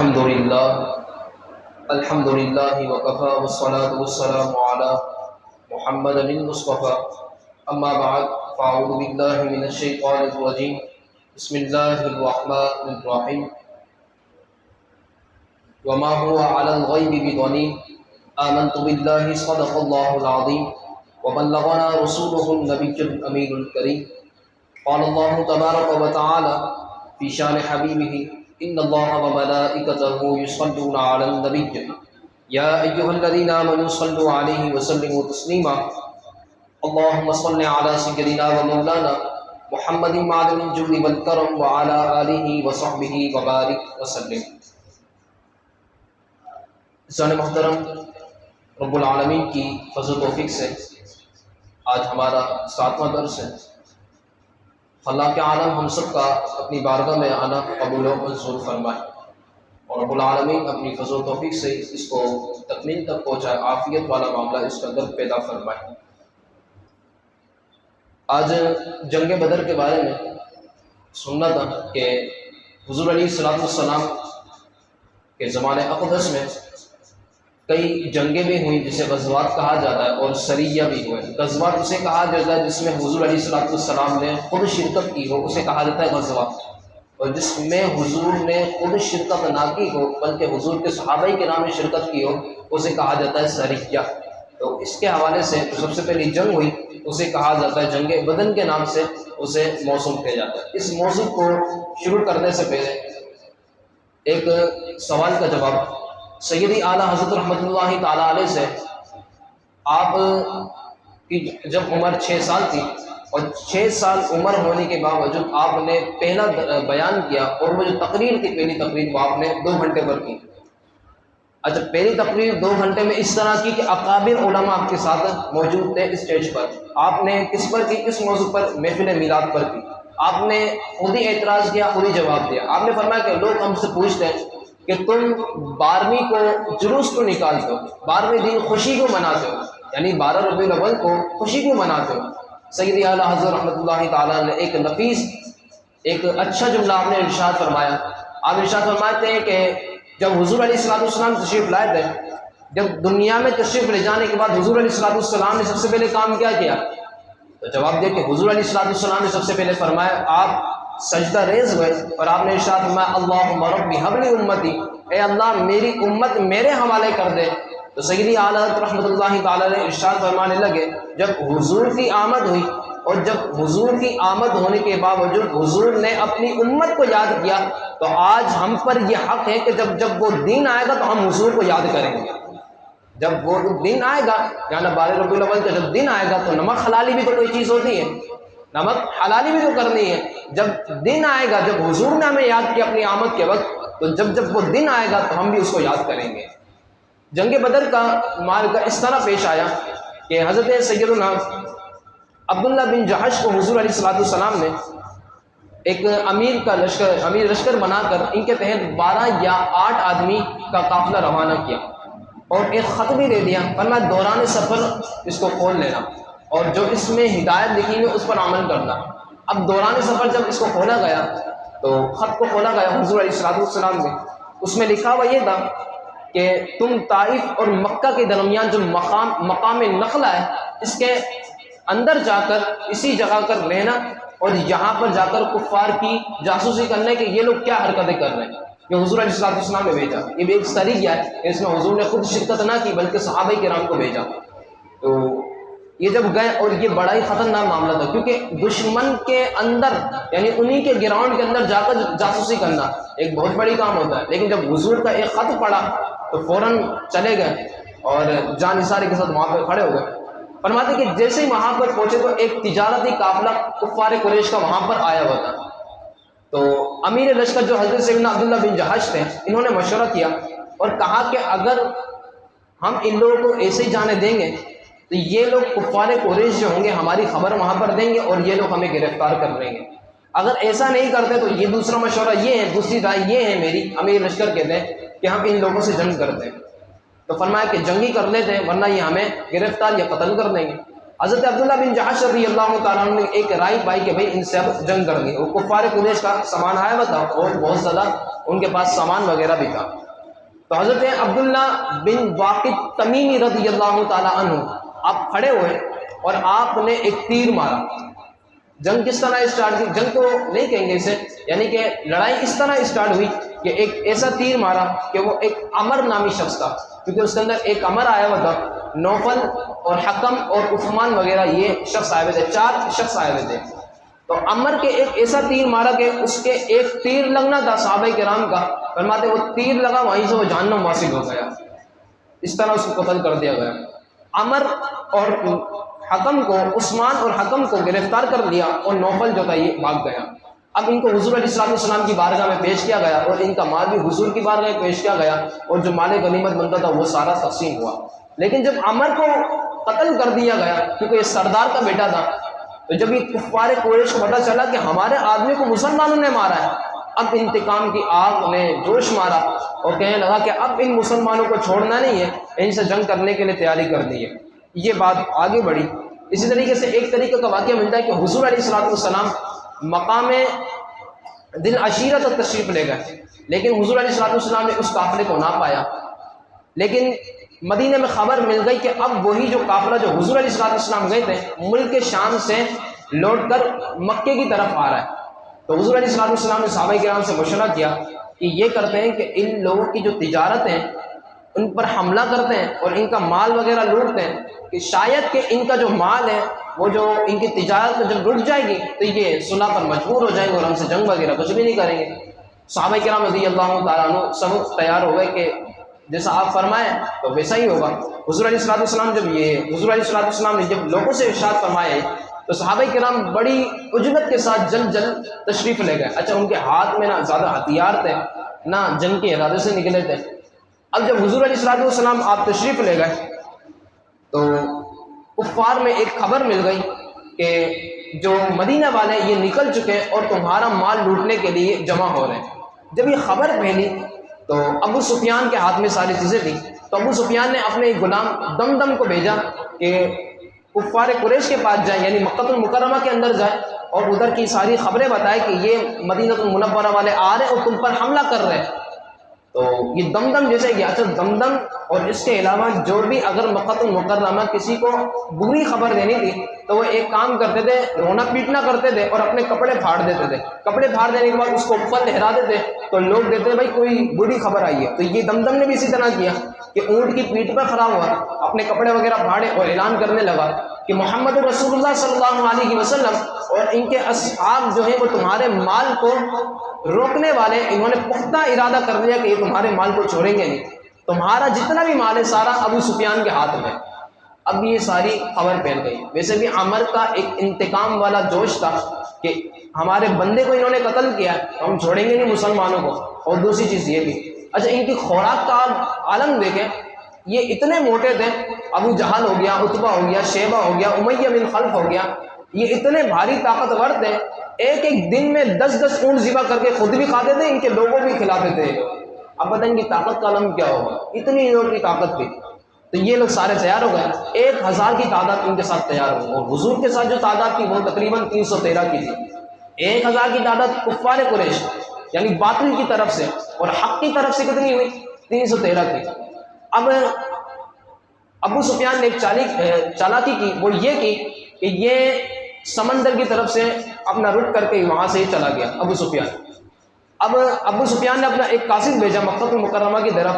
الحمد للہ وکفى والصلاة والسلام علی محمد المصطفى اما بعد فاعوذ باللہ من الشیطان الرجیم بسم اللہ الرحمن الرحیم وما هو على الغیب بضنین آمنت باللہ صدق اللہ العظیم وبلغنا رسوله النبی الامین الکریم قال اللہ تبارک وتعالی فی شان حبیبہ ان اللہ وملائکتہ یصلون علی النبی یا ایھا الذین آمنوا صلوا علیہ وسلموا تسلیما اللہم صل علی سیدنا ومولانا محمد معدن الجود والکرم وعلی آلہ وصحبہ وبارک وسلم۔ عزیزان محترم، رب العالمین کی فضل و توفیق سے آج ہمارا 7واں درس ہے۔ اللہ کے عالم ہم سب کا اپنی بارگاہ میں آنا قبول و منظور فرمائے اور رب العالمین اپنی فضل و توفیق سے اس کو تکمیل تک پہنچائے، عافیت والا معاملہ اس کے اندر پیدا فرمائے۔ آج جنگ بدر کے بارے میں سننا تھا کہ حضور علیہ السلام کے زمانے اقدس میں کئی جنگیں بھی ہوئیں جسے غزوات کہا جاتا ہے، اور سریہ بھی ہوئے۔ غزوات اسے کہا جاتا ہے جس میں حضور علیہ السلام نے خود شرکت کی ہو، اسے کہا جاتا ہے غزوات، اور جس میں حضور نے خود شرکت نہ کی ہو بلکہ حضور کے صحابہ کرام نے شرکت کی ہو، اسے کہا جاتا ہے سریہ۔ تو اس کے حوالے سے جو سب سے پہلی جنگ ہوئی اسے کہا جاتا ہے جنگ بدر کے نام سے اسے موسوم کیا جاتا ہے۔ اس موضوع کو شروع کرنے سے پہلے ایک سوال کا جواب سیدی اعلیٰ حضرت رحمۃ اللہ تعالیٰ علیہ سے آپ کی جب عمر 6 سال تھی اور 6 سال عمر ہونے کے باوجود آپ نے پہلا بیان کیا، اور وہ جو تقریر تھی پہلی تقریر وہ آپ نے 2 گھنٹے پر کی۔ اچھا، پہلی تقریر 2 گھنٹے میں اس طرح کی کہ اکابر علماء آپ کے ساتھ موجود تھے اسٹیج پر۔ آپ نے کس پر کی؟ کس موضوع پر؟ محفل میلاد پر کی۔ آپ نے خود ہی اعتراض کیا، خود ہی جواب دیا۔ آپ نے فرمایا کہ لوگ ہم سے پوچھتے ہیں کہ تم 12ویں کو جلوس کو نکالتے ہو، 12ویں دن خوشی کو مناتے ہو، یعنی 12 ربیع الاول کو خوشی کو مناتے ہو۔ سیدی اعلیٰ حضرت رحمۃ اللہ تعالیٰ نے ایک نفیس، ایک اچھا جملہ آپ نے ارشاد فرمایا۔ آپ ارشاد فرماتے ہیں کہ جب حضور علیہ السلام تشریف لائے تھے، جب دنیا میں تشریف لے جانے کے بعد حضور علیہ السلام نے سب سے پہلے کام کیا کیا؟ تو جواب دیا کہ حضور علیہ السلام نے سب سے پہلے فرمایا، آپ سجدہ ریز ہوئے اور آپ نے ارشاد فرمایا اللہم رب حب لی امتی، اے اللہ میری امت میرے حوالے کر دے۔ تو سیدی اعلیٰ رحمۃ اللہ تعالیٰ نے ارشاد فرمانے لگے جب حضور کی آمد ہوئی، اور جب حضور کی آمد ہونے کے باوجود حضور نے اپنی امت کو یاد کیا، تو آج ہم پر یہ حق ہے کہ جب وہ دن آئے گا تو ہم حضور کو یاد کریں گے۔ جب وہ دن آئے گا، یعنی 12 ربیع الاول کا جب دن آئے گا تو نمک حلالی بھی تو کوئی چیز ہوتی ہے، نمک حلالی بھی تو کرنی ہے۔ جب دن آئے گا، جب حضور نے ہمیں یاد کیا اپنی آمد کے وقت، تو جب وہ دن آئے گا تو ہم بھی اس کو یاد کریں گے۔ جنگ بدر کا معرکہ اس طرح پیش آیا کہ حضرت سیدنا عبداللہ بن جہش کو حضور علیہ السلام نے ایک امیر لشکر بنا کر ان کے تحت 12 یا 8 آدمی کا قافلہ روانہ کیا، اور ایک خط بھی دے دیا، فرمایا دوران سفر اس کو کھول لینا، اور جو اس میں ہدایت لکھی ہوئی اس پر عمل کرنا۔ اب دوران سفر جب اس کو کھولا گیا تو خط کو کھولا گیا حضور علیہ السلام نے، اس میں لکھا ہوا یہ تھا کہ تم طائف اور مکہ کے درمیان جو مقام نخلا ہے اس کے اندر جا کر اسی جگہ کر رہنا، اور یہاں پر جا کر کفار کی جاسوسی کرنے کہ یہ لوگ کیا حرکتیں کر رہے ہیں۔ یہ حضور علیہ السلام نے بھیجا، یہ بھی ایک سریہ ہے، اس میں حضور نے خود شرکت نہ کی بلکہ صحابہ کرام کو بھیجا۔ تو یہ جب گئے، اور یہ بڑا ہی خطرناک معاملہ تھا کیونکہ دشمن کے اندر یعنی انہی کے گراؤنڈ کے اندر جا کر جاسوسی کرنا ایک بہت بڑی کام ہوتا ہے۔ لیکن جب حضور کا ایک خط پڑا تو فوراً چلے گئے اور جان نثاری کے ساتھ وہاں پہ کھڑے ہو گئے۔ فرماتے کہ جیسے ہی وہاں پر پہنچے تو ایک تجارتی قافلہ کفار قریش کا وہاں پر آیا ہوا تھا۔ تو امیر لشکر جو حضرت سیدنا عبداللہ بن جہش تھے، انہوں نے مشورہ کیا اور کہا کہ اگر ہم ان لوگوں کو ایسے ہی جانے دیں گے تو یہ لوگ کفار قریش جو ہوں گے ہماری خبر وہاں پر دیں گے اور یہ لوگ ہمیں گرفتار کر لیں گے۔ اگر ایسا نہیں کرتے تو یہ دوسرا مشورہ یہ ہے، دوسری رائے یہ ہے میری، امیر لشکر کہتے ہیں کہ ہم ان لوگوں سے جنگ کرتے ہیں۔ تو فرمایا کہ جنگی کر لیتے ہیں ورنہ یہ ہمیں گرفتار یا قتل کر دیں گے۔ حضرت عبداللہ بن جہش رضی اللہ تعالیٰ عنہ نے ایک رائے پائی کہ بھائی ان سے اب جنگ کرنی ہے۔ وہ کفار قریش کا سامان آیا ہوا تھا اور بہت زیادہ ان کے پاس سامان وغیرہ بھی تھا۔ تو حضرت عبداللہ بن واقد تمیمی رضی اللہ تعالیٰ عنہ آپ کھڑے ہوئے اور آپ نے ایک تیر مارا۔ جنگ کس طرح اسٹارٹ کی؟ جنگ تو نہیں کہیں گے اسے، یعنی کہ لڑائی اس طرح اسٹارٹ ہوئی کہ ایک ایسا تیر مارا کہ وہ ایک عمر نامی شخص تھا، کیونکہ اس کے اندر ایک عمر آیا ہوا تھا، نوفل اور حکم اور عثمان وغیرہ یہ شخص آئے ہوئے تھے، 4 شخص آئے ہوئے تھے۔ تو عمر کے ایک ایسا تیر مارا کہ اس کے ایک تیر لگنا تھا صحابہ کرام کا، فرماتے وہ تیر لگا وہیں سے وہ جہنم واصل ہو گیا، اس طرح اس کو قتل کر دیا گیا۔ عمر اور حکم کو، عثمان اور حکم کو گرفتار کر لیا اور نوفل جو تھا یہ بھاگ گیا۔ اب ان کو حضور علیہ السلام کی بارگاہ میں پیش کیا گیا اور ان کا مال بھی حضور کی بارگاہ میں پیش کیا گیا اور جو مال غنیمت بنتا تھا وہ سارا تقسیم ہوا۔ لیکن جب عمر کو قتل کر دیا گیا کیونکہ یہ سردار کا بیٹا تھا، تو جب یہ کفار قریش کو پتہ چلا کہ ہمارے آدمی کو مسلمانوں نے مارا ہے، اب انتقام کی آگ نے جوش مارا اور کہنے لگا کہ اب ان مسلمانوں کو چھوڑنا نہیں ہے، ان سے جنگ کرنے کے لیے تیاری کرنی ہے۔ یہ بات آگے بڑھی۔ اسی طریقے سے ایک طریقے کا واقعہ ملتا ہے کہ حضور علیہ السلام مقام دل عشیرت اور تشریف لے گئے، لیکن حضور علیہ السلام نے اس قافلے کو نہ پایا۔ لیکن مدینہ میں خبر مل گئی کہ اب وہی جو قافلہ جو حضور علیہ السلام گئے تھے ملک شام سے لوٹ کر مکے کی طرف آ رہا ہے۔ تو حضور علیہ السلام نے صحابہ کرام سے مشورہ کیا کہ یہ کرتے ہیں کہ ان لوگوں کی جو تجارت ہے ان پر حملہ کرتے ہیں اور ان کا مال وغیرہ لوٹتے ہیں، کہ شاید کہ ان کا جو مال ہے وہ جو ان کی تجارت جب رک جائے گی تو یہ صلح پر مجبور ہو جائیں گے اور ہم سے جنگ وغیرہ کچھ بھی نہیں کریں گے۔ صحابہ کرام رضی اللہ تعالیٰ عنہ سب تیار ہو گئے کہ جیسا آپ فرمائیں تو ویسا ہی ہوگا۔ حضور علیہ السلام حضور علیہ السلام نے جب لوگوں سے ارشاد فرمائے تو صحابہ کرام بڑی عجلت کے ساتھ جلد تشریف لے گئے۔ اچھا ان کے ہاتھ میں نہ زیادہ ہتھیار تھے نہ جنگ کے ارادے سے نکلے تھے۔ اب جب حضور علیہ السلام آپ تشریف لے گئے تو کفار میں ایک خبر مل گئی کہ جو مدینہ والے یہ نکل چکے اور تمہارا مال لوٹنے کے لیے جمع ہو رہے ہیں۔ جب یہ خبر پھیلی تو ابو سفیان کے ہاتھ میں ساری چیزیں تھیں، تو ابو سفیان نے اپنے ایک غلام دمدم کو بھیجا کہ کفار قریش کے پاس جائیں، یعنی مکہ المکرمہ کے اندر جائیں اور ادھر کی ساری خبریں بتائے کہ یہ مدینہ المنورہ والے آ رہے اور تم پر حملہ کر رہے ہیں۔ تو یہ دمدم جیسے گیا۔ اچھا دمدم اور اس کے علاوہ جو بھی اگر مکہ المکرمہ کسی کو بری خبر دینی تھی تو وہ ایک کام کرتے تھے، رونا پیٹنا کرتے تھے اور اپنے کپڑے پھاڑ دیتے تھے۔ کپڑے پھاڑ دینے کے بعد اس کو اوپر لہرا دیتے تو لوگ دیتے بھائی کوئی بری خبر آئی ہے۔ تو یہ دمدم نے بھی اسی طرح کیا کہ اونٹ کی پیٹھ پر کھڑا ہوا، اپنے کپڑے وغیرہ پھاڑے اور اعلان کرنے لگا کہ محمد رسول اللہ صلی اللہ علیہ وسلم اور ان کے اصحاب جو ہیں وہ تمہارے مال کو روکنے والے، انہوں نے پختہ ارادہ کر لیا کہ یہ تمہارے مال کو چھوڑیں گے نہیں، تمہارا جتنا بھی مال ہے سارا ابو سفیان کے ہاتھ میں۔ اب یہ ساری خبر پھیل گئی۔ ویسے بھی عمر کا ایک انتقام والا جوش تھا کہ ہمارے بندے کو انہوں نے قتل کیا تو ہم چھوڑیں گے نہیں مسلمانوں کو، اور دوسری چیز یہ بھی اچھا ان کی خوراک کا عالم دیکھیں، یہ اتنے موٹے تھے، ابو جہل ہو گیا، عتبہ ہو گیا، شیبہ ہو گیا، امیہ بن خلف ہو گیا، یہ اتنے بھاری طاقتور تھے، ایک ایک دن میں 10 اونٹ ذبح کر کے خود بھی کھاتے تھے، ان کے لوگوں بھی کھلاتے تھے۔ اب پتہ ان کی طاقت کا عالم کیا ہوگا، اتنی لوگوں کی طاقت تھی۔ تو یہ لوگ سارے تیار ہو گئے، 1000 کی تعداد ان کے ساتھ تیار ہو، اور حضور کے ساتھ جو تعداد تھی وہ تقریباً 313 کی تھی۔ 1000 کی تعداد کفار قریش یعنی باطل کی طرف سے، اور حق کی طرف سے کتنی ہوئی؟ 313 کی۔ اب ابو سفیان نے ایک چالاکی کی، وہ یہ کی کہ یہ سمندر کی طرف سے اپنا رخ کر کے وہاں سے ہی چلا گیا ابو سفیان۔ اب ابو سفیان نے اپنا ایک قاصد بھیجا مکہ المکرمہ کی طرف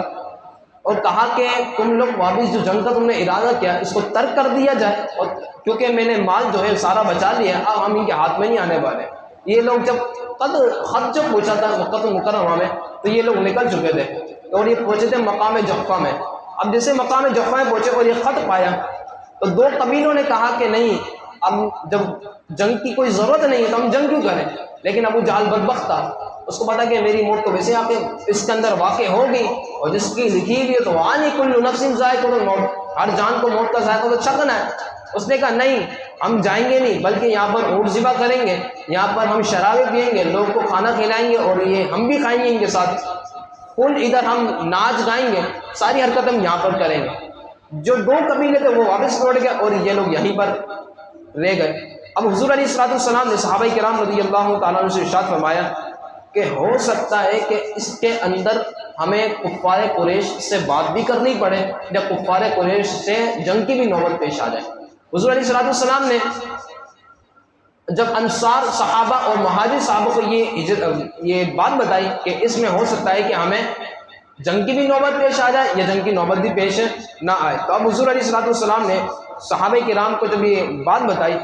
اور کہا کہ تم لوگ واپس جو جنگ کا تم نے ارادہ کیا اس کو ترک کر دیا جائے، اور کیونکہ میں نے مال جو ہے سارا بچا لیا ہے، اب ہم ان کے ہاتھ میں نہیں آنے والے۔ یہ لوگ جب خط جب پہنچا تھا مکہ المکرمہ میں تو یہ لوگ نکل چکے تھے اور یہ پہنچے تھے مقام جحفہ میں۔ اب جیسے مقام جحفہ میں پہنچے اور یہ خط پایا تو 2 قبیلوں نے کہا کہ نہیں، اب جب جنگ کی کوئی ضرورت نہیں ہے تو ہم جنگ کیوں کریں؟ لیکن ابو جہل بدبخت تھا، اس کو پتا کہ میری موت تو ویسے آ کے اس کے اندر واقع ہوگی، اور جس کی لکھی ہوئی ہے تو وانی کل نفس ذائقۃ الموت، ہر جان کو موت کا ذائقہ تو چکھنا ہے۔ اس نے کہا نہیں، ہم جائیں گے نہیں، بلکہ یہاں پر اونٹ ذبح کریں گے، یہاں پر ہم شرابیں پیئیں گے، لوگ کو کھانا کھلائیں گے اور یہ ہم بھی کھائیں گے ان کے ساتھ، کل ادھر ہم ناچ گائیں گے، ساری حرکت ہم یہاں پر کریں گے۔ جو 2 قبیلے تھے وہ واپس لوٹ گئے اور یہ لوگ یہیں پر رہ گئے۔ اب حضور علیہ السلام نے صحابہ کرام رضی اللہ تعالیٰ عنہ سے ارشاد فرمایا کہ ہو سکتا ہے کہ اس کے اندر ہمیں کفار قریش سے بات بھی کرنی پڑے یا کفار قریش سے جنگ کی بھی نوبت پیش آ جائے۔ حضور علیہ الصلوۃ والسلام نے جب انصار صحابہ اور مہاجر صحابہ کو یہ بات بتائی کہ اس میں ہو سکتا ہے کہ ہمیں جنگ کی بھی نوبت پیش آ جائے یا جنگ کی نوبت بھی پیش نہ آئے، تو اب حضور علیہ الصلوۃ والسلام نے صحابہ کرام کو جب یہ بات بتائی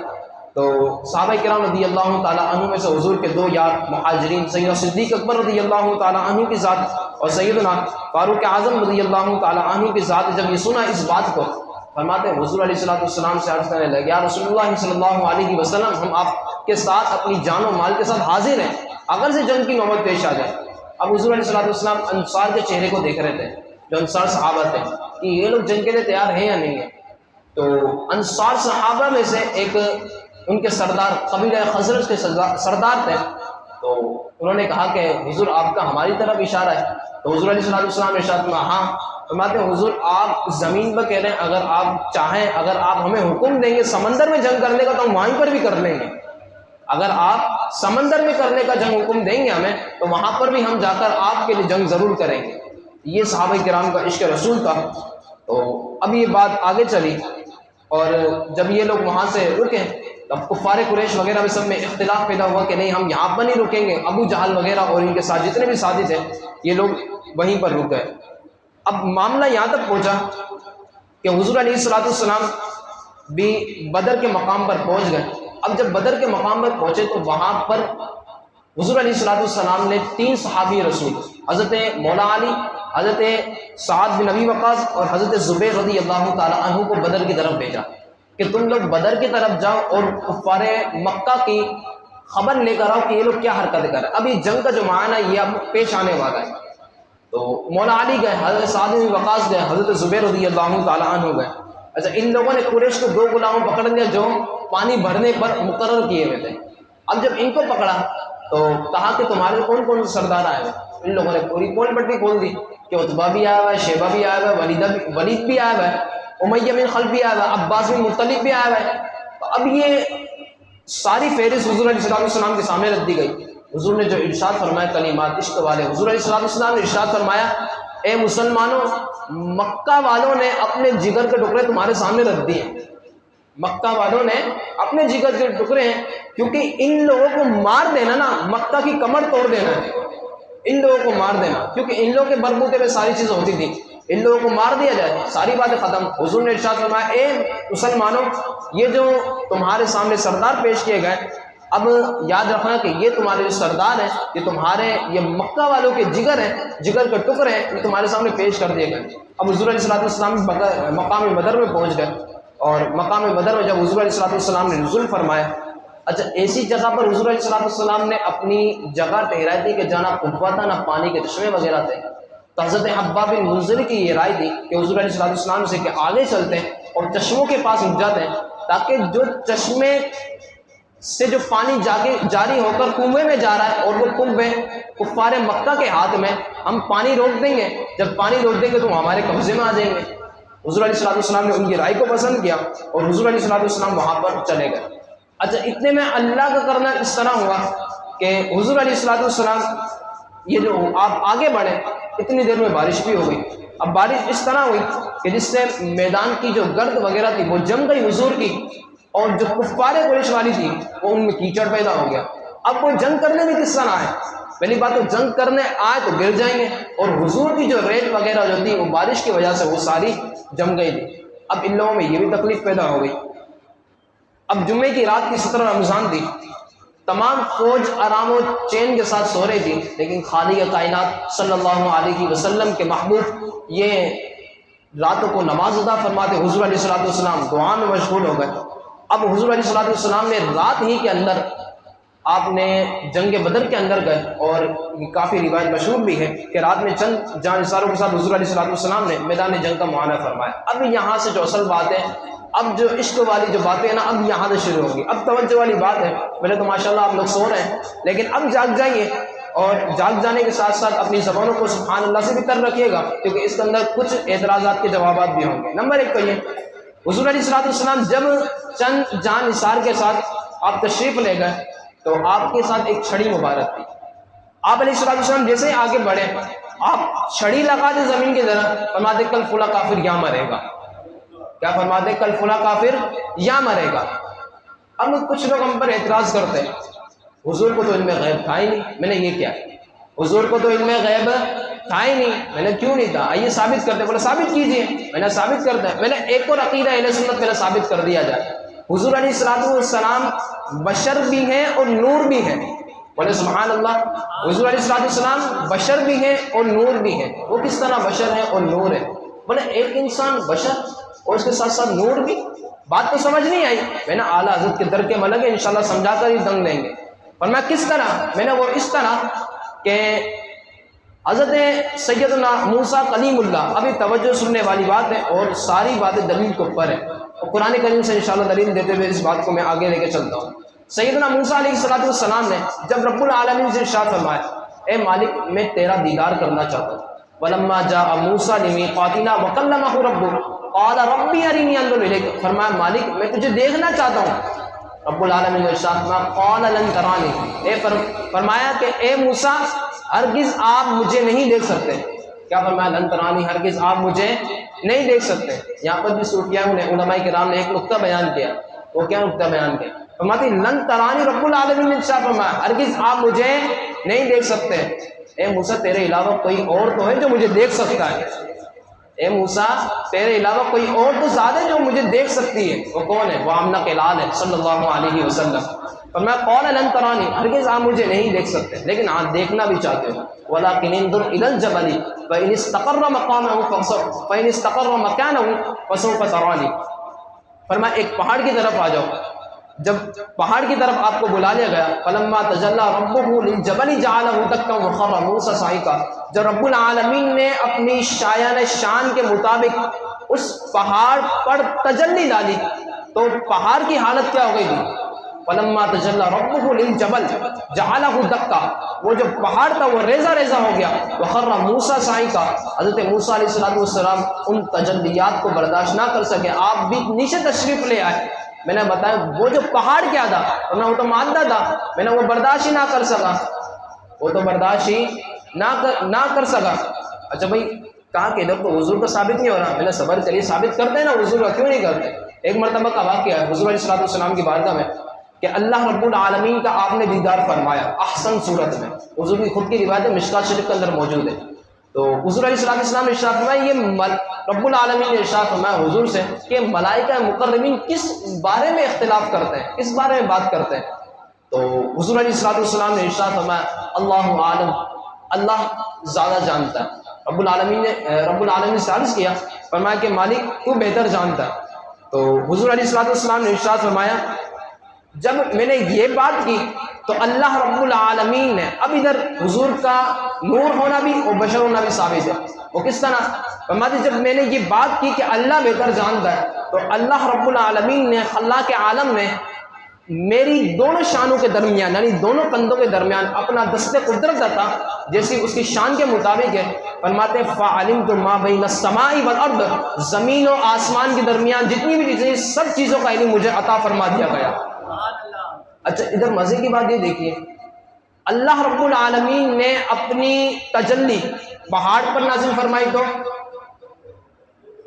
تو صحابہ کرام رضی اللہ تعالیٰ عنہ میں سے حضور کے دو یار مہاجرین سیدنا صدیق اکبر رضی اللہ تعالیٰ عنہ کی ذات اور سیدنا فاروق اعظم رضی اللہ تعالیٰ عنہ کی ذات جب یہ سنا اس بات کو، فرماتے ہیں حضور علیہ الصلوۃ والسلام سے عرض کرنے لگے یا رسول اللہ صلی اللہ علیہ وسلم، ہم آپ کے ساتھ اپنی جان و مال کے ساتھ حاضر ہیں اگر سے جنگ کی نوبت پیش آ جائے۔ اب حضور علیہ الصلوۃ والسلام انصار کے چہرے کو دیکھ رہے تھے، جو انصار صحابہ تھے، کہ یہ لوگ جنگ کے لیے تیار ہیں یا نہیں ہیں۔ تو انصار صحابہ میں سے ایک ان کے سردار قبیلہ خزرج کے سردار تھے، تو انہوں نے کہا کہ حضور آپ کا ہماری طرف اشارہ ہے، تو حضور علیہ الصلوۃ والسلام نے ارشاد کیا ہاں، فرماتے ہیں حضور آپ زمین پر کہہ رہے ہیں اگر آپ چاہیں، اگر آپ ہمیں حکم دیں گے سمندر میں جنگ کرنے کا تو ہم وہیں پر بھی کر لیں گے، اگر آپ سمندر میں کرنے کا جنگ حکم دیں گے ہمیں تو وہاں پر بھی ہم جا کر آپ کے لیے جنگ ضرور کریں گے۔ یہ صحابہ کرام کا عشق رسول تھا۔ تو اب یہ بات آگے چلی اور جب یہ لوگ وہاں سے رکے تب کفار قریش وغیرہ میں سب میں اختلاف پیدا ہوا کہ نہیں ہم یہاں پر نہیں رکیں گے، ابو جہل وغیرہ اور ان کے ساتھ جتنے بھی ساتھی تھے یہ لوگ وہیں پر رک گئے۔ اب معاملہ یہاں تک پہنچا کہ حضور علیہ الصلوۃ والسلام بھی بدر کے مقام پر پہنچ گئے۔ اب جب بدر کے مقام پر پہنچے تو وہاں پر حضور علیہ الصلوۃ والسلام نے 3 صحابی رسول حضرت مولا علی، حضرت سعد بن ابی وقاص اور حضرت زبیر رضی اللہ تعالیٰ عنہ کو بدر کی طرف بھیجا کہ تم لوگ بدر کی طرف جاؤ اور کفار مکہ کی خبر لے کر آؤ کہ یہ لوگ کیا حرکت کر رہے ہیں، اب یہ جنگ کا جو معنی ہے یہ اب پیش آنے والا ہے۔ تو مولا علی گئے، حضرت سعد بن وقاص گئے، حضرت زبیر رضی اللہ تعالیٰ عنہ گئے۔ اچھا، ان لوگوں نے قریش کو 2 غلاموں پکڑ لیا جو پانی بھرنے پر مقرر کیے ہوئے تھے۔ اب جب ان کو پکڑا تو کہا کہ تمہارے کون کون سے سردار آئے ہوئے؟ ان لوگوں نے پوری پول پٹی کھول دی کہ عتبہ بھی آیا ہوا ہے، شیبہ بھی آیا ہوا ہے، ولید بھی آیا ہوا ہے، امیہ بن خلف بھی آیا ہوا ہے، عباس بن مطلب بھی آیا ہوا ہے۔ تو اب یہ ساری فہرست حضور علیہ السلام کے سامنے رکھ دی گئی۔ حضور نے جو ارشاد فرمایا کلمات عشق والے، حضور علیہ السلام نے ارشاد فرمایا اے مسلمانوں، مکہ والوں نے اپنے جگر کے ٹکڑے تمہارے سامنے رکھ دیے، مکہ والوں نے اپنے جگر کے ٹکڑے ہیں، کیونکہ ان لوگوں کو مار دینا نا، مکہ کی کمر توڑ دینا ہے، ان لوگوں کو مار دینا، کیونکہ ان لوگوں کے بربوتے میں ساری چیزیں ہوتی تھی، ان لوگوں کو مار دیا جائے ساری باتیں ختم۔ حضور نے ارشاد فرمایا اے مسلمانوں، یہ جو تمہارے سامنے سردار پیش کیے گئے، اب یاد رکھنا کہ یہ تمہارے جو سردار ہیں، یہ تمہارے یہ مکہ والوں کے جگر ہیں، جگر کے ٹکڑے ہیں، یہ تمہارے سامنے پیش کر دیے گئے۔ اب حضور علیہ السلام مقام بدر میں پہنچ گئے، اور مقام بدر میں جب حضور علیہ السلام نے نزول فرمایا، اچھا ایسی جگہ پر حضور علیہ السلام نے اپنی جگہ ٹھہرائی تھی کہ جہاں نہ کنواں تھا نہ پانی کے چشمے وغیرہ تھے، تو حضرت حباب بن منذر کی یہ رائے تھی کہ حضور علیہ السلام سے کہ آگے چلتے ہیں اور چشموں کے پاس رک جاتے ہیں، تاکہ جو چشمے سے جو پانی جاری ہو کر کنویں میں جا رہا ہے اور وہ کنویں کفار مکہ کے ہاتھ میں، ہم پانی روک دیں گے، جب پانی روک دیں گے تو وہ ہمارے قبضے میں آ جائیں گے۔ حضور علیہ السلام نے ان کی رائے کو پسند کیا اور حضور علیہ السلام وہاں پر چلے گئے۔ اچھا اتنے میں اللہ کا کرنا اس طرح ہوا کہ حضور علیہ السلام یہ جو آپ آگے بڑھے، اتنی دیر میں بارش بھی ہو گئی۔ اب بارش اس طرح ہوئی کہ جس سے میدان کی جو گرد وغیرہ تھی وہ جم گئی حضور کی، اور جو کفار قریش والی تھی وہ ان میں کیچڑ پیدا ہو گیا۔ اب وہ جنگ کرنے میں کس طرح آئے؟ پہلی بات تو جنگ کرنے آئے تو گر جائیں گے، اور حضور کی جو ریت وغیرہ جو تھی وہ بارش کی وجہ سے وہ ساری جم گئی تھی۔ اب ان لوگوں میں یہ بھی تکلیف پیدا ہو گئی۔ اب جمعے کی رات کی 17 رمضان تھی، تمام فوج آرام و چین کے ساتھ سو رہی تھی، لیکن خالق کائنات صلی اللہ علیہ وسلم کے محبوب یہ راتوں کو نماز ادا فرماتے، حضور علیہ السلام دعا میں مشغول ہو گئے۔ اب حضور علیہ السلام نے رات ہی کے اندر آپ نے جنگ بدر کے اندر گئے، اور کافی روایت مشہور بھی ہے کہ رات میں چند جانثاروں کے ساتھ حضور علیہ السلام نے میدان جنگ کا معائنہ فرمایا۔ اب یہاں سے جو اصل بات ہے، اب جو عشق والی جو باتیں ہیں نا، اب یہاں سے شروع ہوگی۔ اب توجہ والی بات ہے، پہلے تو ماشاءاللہ آپ لوگ سو رہے ہیں، لیکن اب جاگ جائیے، اور جاگ جانے کے ساتھ ساتھ اپنی زبانوں کو سبحان اللہ سے بھی تر رکھیے گا، کیونکہ اس کے اندر کچھ اعتراضات کے جوابات بھی ہوں گے۔ نمبر 1 تو یہ، حضور علیہ السلام جب چند جان نثار کے ساتھ آپ تشریف لے گئے تو آپ کے ساتھ ایک چھڑی مبارک تھی، آپ علیہ السلام جیسے ہی آگے بڑھے، آپ چھڑی لگا دے زمین کی طرف، فرماتے کل فلاں کافر یہاں مرے گا. کیا فرماتے؟ کل فلاں کافر یہاں مرے گا. اب کچھ لوگ ہم پر اعتراض کرتے ہیں، حضور کو تو علم غیب تھا ہی نہیں. میں نے یہ کیا، حضور کو تو علم غیب تھا ہی نہیں. میں نے کیوں نہیں تھا؟ آئیے ثابت کرتے. بولے ثابت کیجئے. میں نے ثابت کرتا ہے. میں نے ایک اور عقیدہ اہل سنت پہلے ثابت کر دیا جائے. حضور علیہ السلام بشر بھی ہیں اور نور بھی ہیں. بولے سبحان اللہ. حضور علیہ السلام بشر بھی ہیں اور نور بھی ہیں. وہ کس طرح بشر ہیں اور نور ہیں؟ بولے ایک انسان بشر اور اس کے ساتھ ساتھ نور بھی. بات تو سمجھ نہیں آئی. میں نے اعلیٰ حضرت کے در کے ملک ہے، انشاءاللہ سمجھا کر ہی دنگ لیں گے. اور میں کس طرح؟ میں نے وہ اس طرح کہ حضرت سیدنا موسیٰ کلیم اللہ، ابھی توجہ سننے والی بات ہے اور ساری باتیں دلیل کے اوپر ہیں، اور قرآن کریم سے انشاءاللہ دلیل دیتے ہوئے اس بات کو میں آگے لے کے چلتا ہوں. سیدنا موسیٰ علیہ السلام نے جب رب العالمین سے ارشاد فرمایا، اے مالک میں تیرا دیدار کرنا چاہتا ہوں. وَلَمَّا جَاءَ مُوسَىٰ لِمِيقَاتِنَا وَكَلَّمَهُ رَبُّهُ قَالَ رَبِّ أَرِنِي أَنظُرْ إِلَيْكَ. فرمایا مالک میں تجھے دیکھنا چاہتا ہوں. رب العالمین نے ارشاد فرمایا قَالَ لَن تَرَانِي. فرمایا کہ اے موسیٰ ہرگز آپ مجھے نہیں دیکھ سکتے. کیا فرمایا؟ لن ترانی، ہرگز آپ مجھے نہیں دیکھ سکتے. یہاں پر بھی صوفیاء نے، علماء کرام نے ایک نقطہ بیان کیا. وہ کیا نقطہ بیان کیا؟ فرماتی لن ترانی، رب العالمین نے ارشاد فرمایا ہرگز آپ مجھے نہیں دیکھ سکتے. اے موسیٰ تیرے علاوہ کوئی اور تو ہے جو مجھے دیکھ سکتا ہے. اے موسیٰ تیرے علاوہ کوئی اور تو ذات ہے جو مجھے دیکھ سکتی ہے. وہ کون ہے؟ وہ آمنہ کے لال ہے صلی اللہ علیہ وسلم. فرمایا قال لن ترانی، ہرگز آپ مجھے نہیں دیکھ سکتے لیکن آپ دیکھنا بھی چاہتے ہو. ولکن انظر الی الجبل فإن استقر مکانہ فسوف ترانی. فرمایا ایک پہاڑ کی طرف آ جاؤ. جب پہاڑ کی طرف آپ کو بلا لیا گیا، فلما تجلی ربہ للجبل جعلہ دکا وخر موسیٰ صعقا. جب رب العالمین نے اپنی شایان شان کے مطابق اس پہاڑ پر تجلی ڈالی تو پہاڑ کی حالت کیا ہو گئی تھی؟ فلما تجلی ربہ للجبل جعلہ دکا، وہ جو پہاڑ تھا وہ ریزہ ریزہ ہو گیا. وخر موسیٰ صعقا، حضرت موسیٰ علیہ السلام ان تجلیات کو برداشت نہ کر سکے. آپ بھی نیچے تشریف لے آئے. میں نے بتایا وہ جو پہاڑ کیا تھا، وہ تو مادہ تھا. میں نے وہ برداشت ہی نہ کر سکا، وہ تو برداشت ہی نہ کر سکا. اچھا بھائی کہا کہ ادھر تو حضور کا ثابت نہیں ہو رہا. میں نے صبر کریے، ثابت کرتے ہیں نا حضور کا، کیوں نہیں کرتے؟ ایک مرتبہ کا واقعہ ہے حضور علیہ السلام کی بارگاہ میں کہ اللہ رب العالمین کا آپ نے دیدار فرمایا احسن صورت میں. حضور کی خود کی روایت مشکات شریف کے اندر موجود ہے. تو حضور علیہ السلام نے ارشاد فرمایا، یہ رب العالمین نے ارشاد فرمایا حضور سے کہ ملائکہ مقربین کس بارے میں اختلاف کرتے ہیں، کس بارے میں بات کرتے ہیں. تو حضور علیہ السلام نے ارشاد فرمایا اللہ عالم، اللہ زیادہ جانتا ہے. رب العالمین سے عرض کیا، فرمایا کہ مالک تو بہتر جانتا ہے. تو حضور علیہ السلام نے ارشاد فرمایا جب میں نے یہ بات کی تو اللہ رب العالمین نے، اب ادھر حضور کا نور ہونا بھی اور بشر ہونا بھی ثابت ہے. وہ کس طرح؟ فرماتے جب میں نے یہ بات کی کہ اللہ بہتر جانتا ہے تو اللہ رب العالمین نے، خلاق عالم نے میری دونوں شانوں کے درمیان یعنی دونوں کندھوں کے درمیان اپنا دست قدرت عطا جیسی اس کی شان کے مطابق ہے. فرماتے فعلمت ما بین السماء والارض، زمین و آسمان کے درمیان جتنی بھی چیزیں سب چیزوں کا علم مجھے عطا فرما دیا گیا. اچھا ادھر مزے کی بات یہ دیکھیے، اللہ رب العالمین نے اپنی تجلی پہاڑ پر نازل فرمائی تو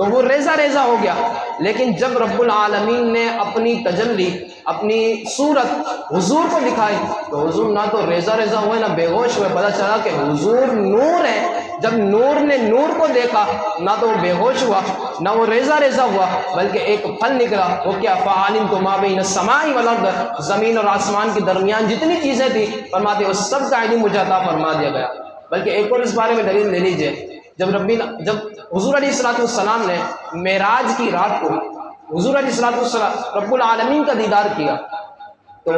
وہ ریزہ ریزہ ہو گیا. لیکن جب رب العالمین نے اپنی تجلی، اپنی صورت حضور کو دکھائی تو حضور نہ تو ریزہ ریزہ ہوئے نہ بے ہوش ہوئے. پتہ چلا کہ حضور نور ہے. جب نور نے نور کو دیکھا نہ تو وہ بے ہوش ہوا نہ وہ ریزہ ریزہ ہوا، بلکہ ایک پھل نکلا. وہ کیا؟ فعلمت ما بین السماء والارض، زمین اور آسمان کے درمیان جتنی چیزیں تھیں فرماتے وہ سب کا علم مجھے عطا فرما دیا گیا. بلکہ ایک اور اس بارے میں دلیل لے لیجئے. جب حضور علیہ السلام نے معراج کی رات کو حضور علیہ السلام رب العالمین کا دیدار کیا تو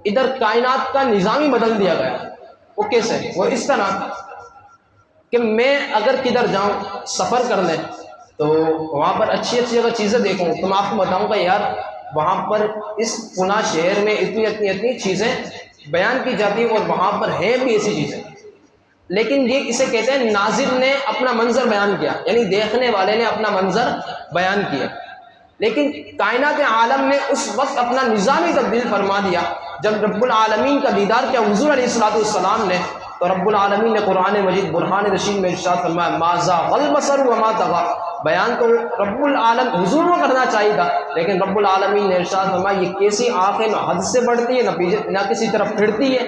ادھر کائنات کا نظام ہی بدل دیا گیا. وہ کیسے؟ وہ اس طرح کہ میں اگر کدھر جاؤں سفر کرنے تو وہاں پر اچھی اگر چیزیں دیکھوں تو میں آپ کو بتاؤں گا یار وہاں پر اس فلاں شہر میں اتنی چیزیں بیان کی جاتی ہیں اور وہاں پر ہیں بھی ایسی چیزیں. لیکن یہ اسے کہتے ہیں ناظر نے اپنا منظر بیان کیا، یعنی دیکھنے والے نے اپنا منظر بیان کیا. لیکن کائنات عالم نے اس وقت اپنا نظام ہی تبدیل فرما دیا جب رب العالمین کا دیدار کیا. حضور علیہ السلام نے تو رب العالمین نے قرآن مجید برہان رشید میں ارشاد فرمایا ما زاغ البصر وما طغى، بیان تو رب العالم حضور کو کرنا چاہیے تھا، لیکن رب العالمین نے ارشاد فرمایا یہ کیسی آنکھیں نہ حد سے بڑھتی ہے نہ کسی طرف پھرتی ہے۔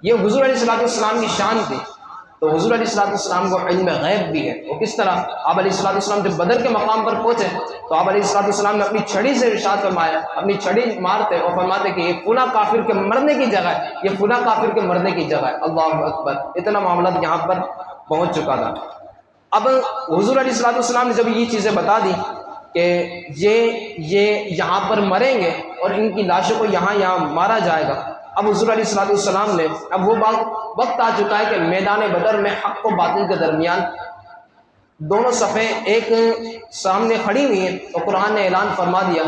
یہ حضور علیہ السلام کی شان تھی۔ تو حضور علیہ السلام کو علم غیب بھی ہے۔ وہ کس طرح؟ آپ علیہ السلام جب بدر کے مقام پر پہنچے تو آپ علیہ السلام نے اپنی چھڑی سے ارشاد فرمایا، اپنی چھڑی مارتے اور فرماتے کہ یہ فلاں کافر کے مرنے کی جگہ ہے، یہ فلاں کافر کے مرنے کی جگہ ہے۔ اللہ اکبر، اتنا معاملہ یہاں پر پہنچ چکا تھا۔ اب حضور علیہ السلام نے جب یہ چیزیں بتا دی کہ یہ یہاں پر مریں گے اور ان کی لاشوں کو یہاں مارا جائے گا، اب حضور علیہ السلام نے اب وہ وقت آ چکا ہے کہ میدان بدر میں حق و باطل کے درمیان دونوں صفیں ایک سامنے کھڑی ہوئی ہیں، تو قرآن نے اعلان فرما دیا۔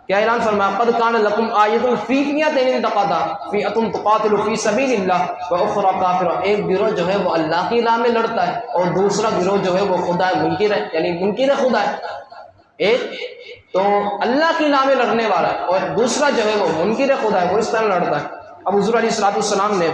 کیا اعلان فرمایا؟ قد کان لکم آیۃ فی فئتین التقطا فئۃ تقاتل فی سبیل اللہ واخری کافرہ، ایک گروہ جو ہے وہ اللہ کی راہ میں لڑتا ہے اور دوسرا گروہ جو ہے وہ خدا منکر ہے، یعنی منکر خدا ہے۔ ایک تو اللہ کی راہ میں لڑنے والا ہے اور دوسرا جو ہے وہ منکر خدا ہے، وہ اس طرح لڑتا ہے۔ اب حضور علیہ السلام نے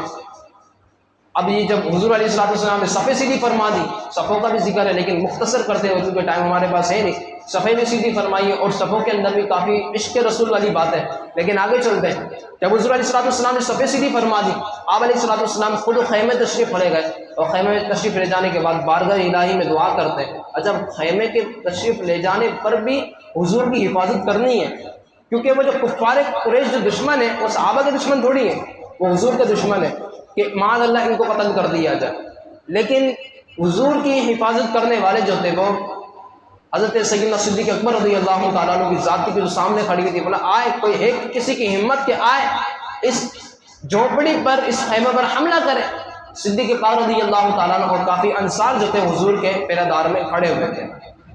جب حضور علیہ السلام نے صفیں سیدھی فرما دی، صفوں کا بھی ذکر ہے لیکن مختصر کرتے ہوئے کیونکہ ٹائم ہمارے پاس ہے نہیں، صفیں بھی سیدھی فرمائی اور صفوں کے اندر بھی کافی عشق رسول والی بات ہے، لیکن آگے چلتے ہیں۔ جب حضور علیہ السلام نے صفیں سیدھی فرما دی، آپ علیہ السلام خود خیمے تشریف لے گئے اور خیمے میں تشریف لے جانے کے بعد بارگاہ الہی میں دعا کرتے ہیں۔ اچھا، خیمے کے تشریف لے جانے پر بھی حضور کی حفاظت کرنی ہے، کیونکہ وہ جو کفار قریش جو دشمن ہے وہ صحابہ کے دشمن تھوڑی ہیں، وہ حضور کے دشمن ہے کہ معاذ اللہ ان کو قتل کر دیا جائے۔ لیکن حضور کی حفاظت کرنے والے جو تھے وہ حضرت سیدنا صدیق اکبر رضی اللہ تعالیٰ عنہ کی ذات کی جو سامنے کھڑی ہوئی تھی، بولا آئے کوئی ایک کسی کی ہمت کہ آئے اس جھوپڑی پر، اس خیمے پر حملہ کرے۔ صدیق اکبر رضی اللہ تعالیٰ عنہ اور کافی انصار جو تھے حضور کے پیرہ دار میں کھڑے ہوئے تھے۔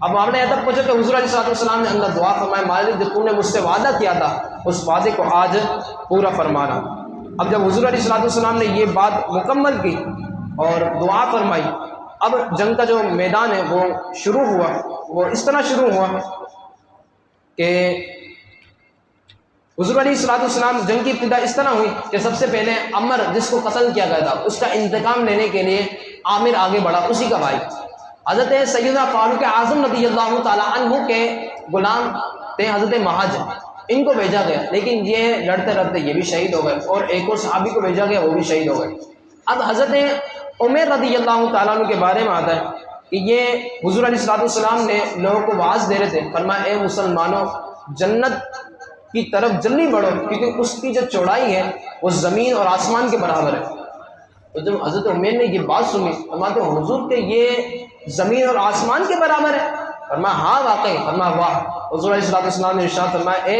اب معاملہ یہاں تک پہنچا کہ حضور علیہ السلام نے اندر دعا فرمایا، مالک جو تو نے مجھ سے وعدہ کیا تھا اس وعدے کو آج پورا فرمانا۔ اب جب حضور علیہ السلام نے یہ بات مکمل کی اور دعا فرمائی، اب جنگ کا جو میدان ہے وہ شروع ہوا۔ وہ اس طرح شروع ہوا کہ حضور علیہ السلام جنگ کی ابتدا اس طرح ہوئی کہ سب سے پہلے عمر جس کو قتل کیا گیا تھا اس کا انتقام لینے کے لیے عامر آگے بڑھا، اسی کا بھائی حضرت سیدنا فاروق اعظم رضی اللہ تعالیٰ عنہ کے غلام تھے حضرت مہاج، ان کو بھیجا گیا، لیکن یہ لڑتے لڑتے یہ بھی شہید ہو گئے اور ایک اور صحابی کو بھیجا گیا، وہ بھی شہید ہو گئے۔ اب حضرت عمر رضی اللہ تعالیٰ عنہ کے بارے میں آتا ہے کہ یہ حضور علیہ السلام نے لوگوں کو واعظ دے رہے تھے، فرمایا اے مسلمانوں جنت کی طرف جلدی بڑھو کیونکہ اس کی جو چوڑائی ہے وہ زمین اور آسمان کے برابر ہے۔ تو جب حضرت عمر نے یہ بات سنی فرماتے حضور کہ یہ زمین اور آسمان کے برابر ہے؟ فرمایا ہاں واقعی۔ فرمایا واہ۔ حضور علیہ السلام نے ارشاد فرمایا اے